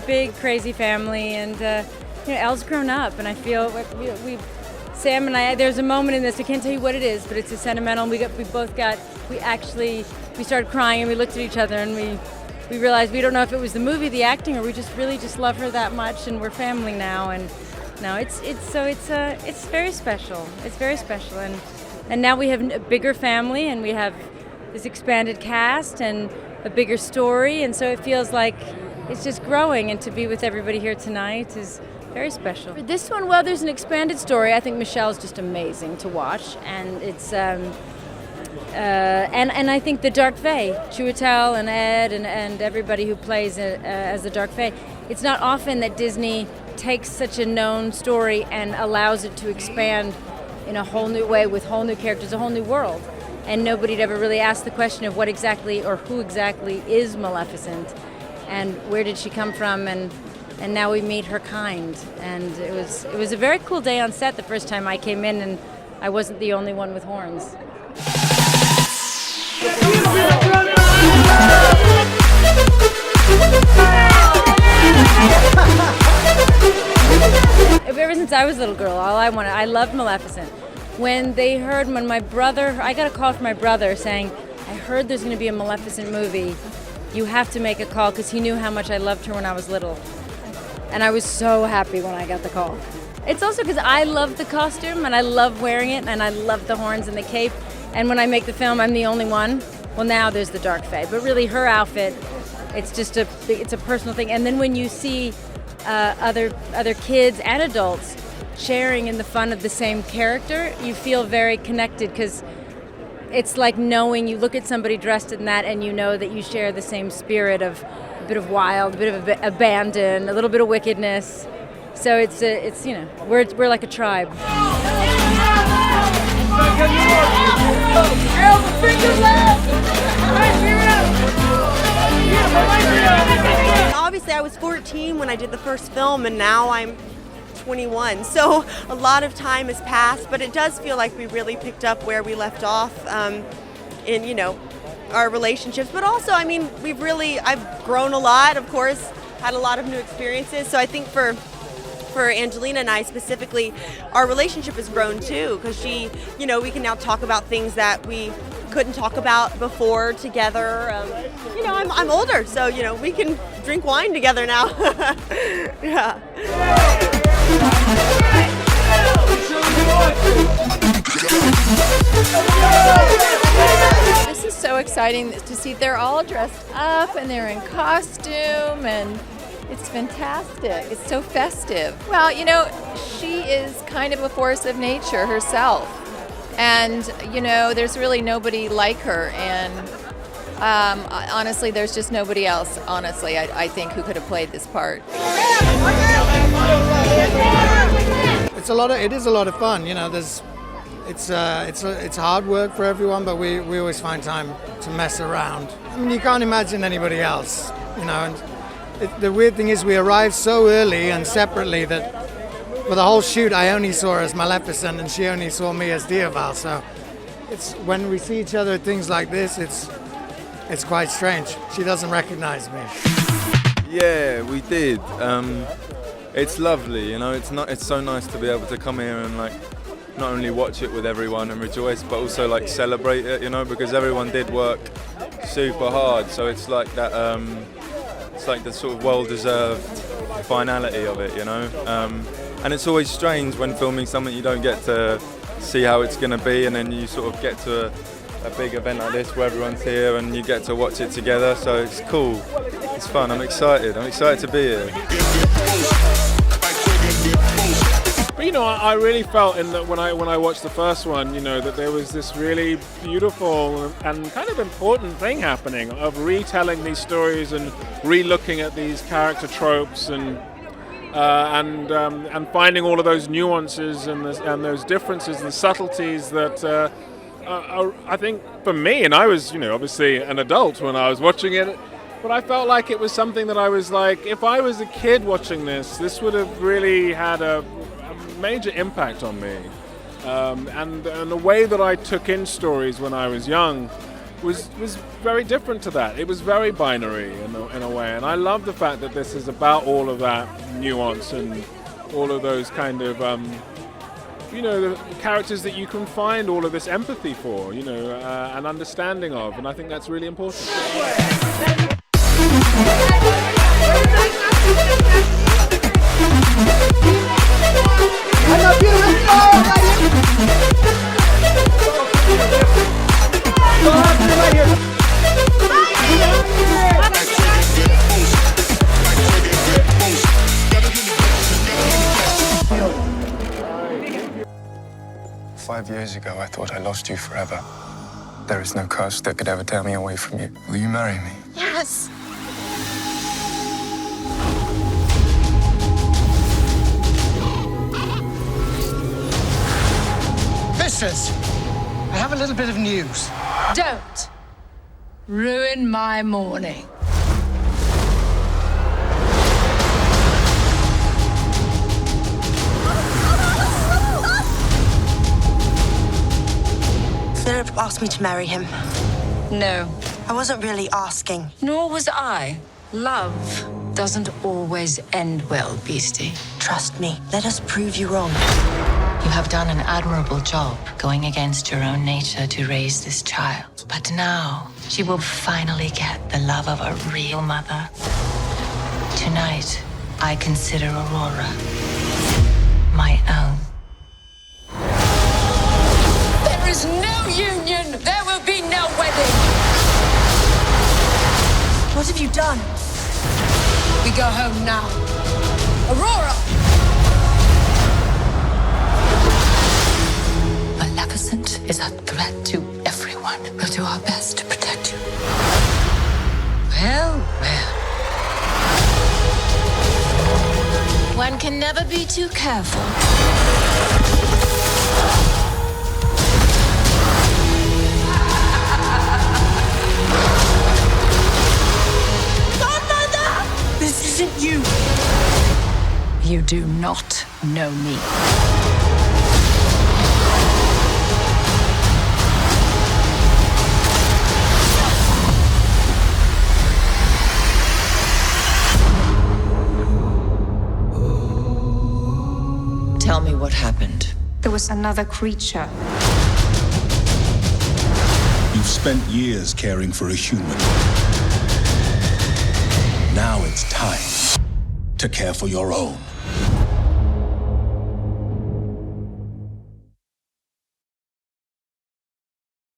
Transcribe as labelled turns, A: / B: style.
A: big, crazy family, and Elle's grown up, and I feel Sam and I, there's a moment in this, I can't tell you what it is, but it's a sentimental, we started crying, and we looked at each other, and we realized we don't know if it was the movie, the acting, or we just really just love her that much, and we're family now, and no, it's very special. It's very special, and now we have a bigger family, and we have this expanded cast and a bigger story, and so it feels like it's just growing, and to be with everybody here tonight is very special. For this one, well, there's an expanded story. I think Michelle's just amazing to watch, and it's and I think the Dark Fae, Chiwetel and Ed and everybody who plays as the Dark Fae. It's not often that Disney takes such a known story and allows it to expand in a whole new way with whole new characters, a whole new world. And nobody'd ever really asked the question of what exactly or who exactly is Maleficent and where did she come from, and now we meet her kind. And it was a very cool day on set the first time I came in, and I wasn't the only one with horns. Ever since I was a little girl, I loved Maleficent. When I got a call from my brother saying, I heard there's going to be a Maleficent movie. You have to make a call, because he knew how much I loved her when I was little. And I was so happy when I got the call. It's also because I love the costume, and I love wearing it, and I love the horns and the cape. And when I make the film, I'm the only one. Well, now there's the Dark Fae, but really her outfit, it's a personal thing. And then when you see other kids and adults sharing in the fun of the same character, you feel very connected, because it's like knowing you look at somebody dressed in that and you know that you share the same spirit of a bit of wild, a bit of abandon, a little bit of wickedness. So it's we're like a tribe.
B: Obviously, I was 14 when I did the first film, and now I'm 21. So a lot of time has passed, but it does feel like we really picked up where we left off in our relationships. But also, I mean, I've grown a lot, of course, had a lot of new experiences. So I think for Angelina and I specifically, our relationship has grown too, because we can now talk about things that we couldn't talk about before together. I'm older, so we can drink wine together now. Yeah.
C: This is so exciting to see. They're all dressed up and they're in costume, and it's fantastic. It's so festive. Well, she is kind of a force of nature herself. And, there's really nobody like her. And honestly, there's just nobody else, honestly, I think, who could have played this part.
D: It is a lot of fun. It's hard work for everyone, but we always find time to mess around. I mean, you can't imagine anybody else, and the weird thing is we arrived so early and separately that for the whole shoot I only saw her as Maleficent and she only saw me as Dioval. So it's when we see each other at things like this, it's quite strange. She doesn't recognize me.
E: Yeah, we did. It's lovely, it's so nice to be able to come here and not only watch it with everyone and rejoice, but also celebrate it, because everyone did work super hard. So it's like that. It's like the sort of well-deserved finality of it, And it's always strange when filming something you don't get to see how it's going to be, and then you sort of get to a big event like this where everyone's here and you get to watch it together. So it's cool. It's fun. I'm excited to be here.
F: But I really felt when I watched the first one, that there was this really beautiful and kind of important thing happening of retelling these stories and re-looking at these character tropes and finding all of those nuances and those differences and subtleties that I think for me, and I was obviously an adult when I was watching it, but I felt like it was something that I was like, if I was a kid watching this would have really had a major impact on me, and the way that I took in stories when I was young was very different to that. It was very binary in a way, and I love the fact that this is about all of that nuance and all of those kind of the characters that you can find all of this empathy for, and understanding of, and I think that's really important.
G: 5 years ago, I thought I lost you forever. There is no curse that could ever tear me away from you. Will you marry me?
B: Yes.
H: Mistress, I have a little bit of news.
I: Don't ruin my morning.
B: Philip asked me to marry him.
I: No,
B: I wasn't really asking.
I: nor was I. Love doesn't always end well, Beastie.
B: Trust me. Let us prove you wrong.
J: You have done an admirable job going against your own nature to raise this child. But now, she will finally get the love of a real mother. Tonight, I consider Aurora my own.
I: There is no union. There will be no wedding.
B: What have you done?
I: We go home now. Aurora!
J: Maleficent is a threat to everyone. We'll do our best to protect you.
I: Well, well.
J: One can never be too careful.
B: This isn't you.
I: You do not know me.
J: Tell me what happened.
K: There was another creature.
L: You've spent years caring for a human. Now it's time to care for your own.